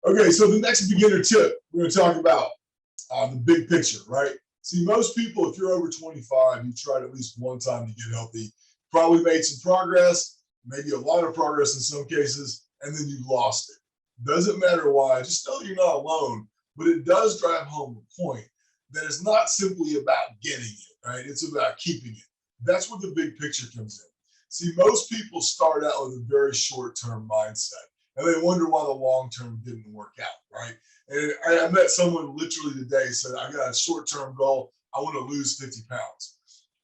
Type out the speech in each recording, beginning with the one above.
Okay, so the next beginner tip we're going to talk about the big picture, right? See, most people, if you're over 25, you tried at least one time to get healthy, probably made some progress, maybe a lot of progress in some cases, and then you lost it. Doesn't matter why, just know you're not alone, but it does drive home the point that it's not simply about getting it, right? It's about keeping it. That's where the big picture comes in. See, most people start out with a very short-term mindset, and they wonder why the long-term didn't work out, right? And I met someone literally today said, I got a short-term goal. I want to lose 50 pounds.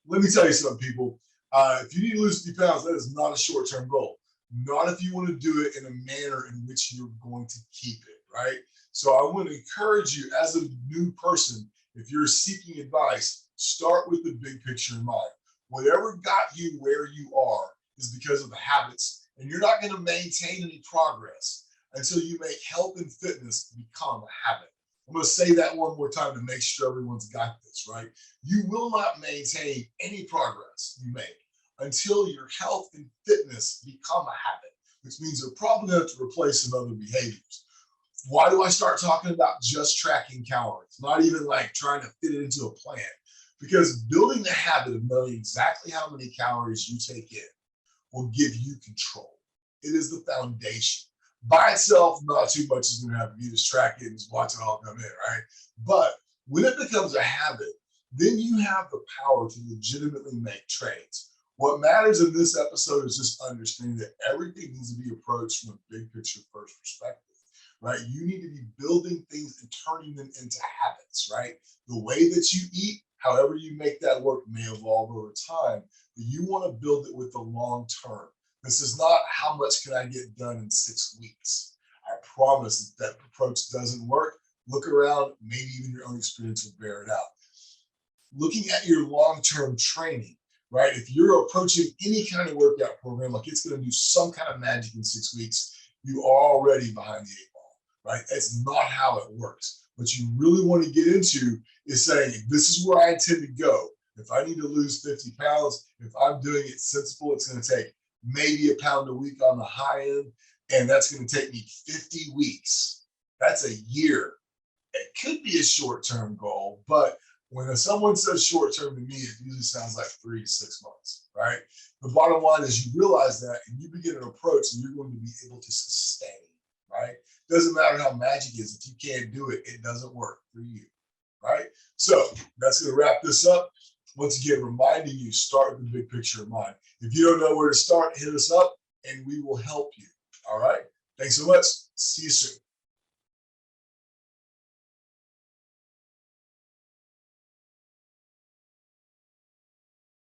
Let me tell you something, people. If you need to lose 50 pounds, that is not a short-term goal. Not if you want to do it in a manner in which you're going to keep it, right? So I want to encourage you as a new person, if you're seeking advice, start with the big picture in mind. Whatever got you where you are is because of the habits, and you're not going to maintain any progress until you make health and fitness become a habit. I'm going to say that one more time to make sure everyone's got this, right? You will not maintain any progress you make until your health and fitness become a habit, which means you're probably going to have to replace some other behaviors. Why do I start talking about just tracking calories? Not even like trying to fit it into a plan. Because building the habit of knowing exactly how many calories you take in will give you control. It is the foundation. By itself, not too much is going to happen. You just track it and just watch it all come in, right? But when it becomes a habit, then you have the power to legitimately make trades. What matters in this episode is just understanding that everything needs to be approached from a big picture first perspective, right? You need to be building things and turning them into habits, right? The way that you eat, however you make that work, may evolve over time, but you want to build it with the long term. This is not how much can I get done in 6 weeks. I promise that approach doesn't work. Look around, maybe even your own experience will bear it out. Looking at your long-term training, right? If you're approaching any kind of workout program, like it's going to do some kind of magic in 6 weeks, you are already behind the eight ball, right? That's not how it works. What you really want to get into is saying, this is where I intend to go. If I need to lose 50 pounds, if I'm doing it sensible, it's going to take maybe a pound a week on the high end, and that's going to take me 50 weeks. That's a year. It could be a short-term goal, but when someone says short-term to me, it usually sounds like 3 to 6 months, right? The bottom line is you realize that and you begin an approach and you're going to be able to sustain, right? Doesn't matter how magic is. If you can't do it, it doesn't work for you, right? So that's going to wrap this up. Once again, reminding you, start with the big picture in mind. If you don't know where to start, hit us up and we will help you. All right. Thanks so much. See you soon.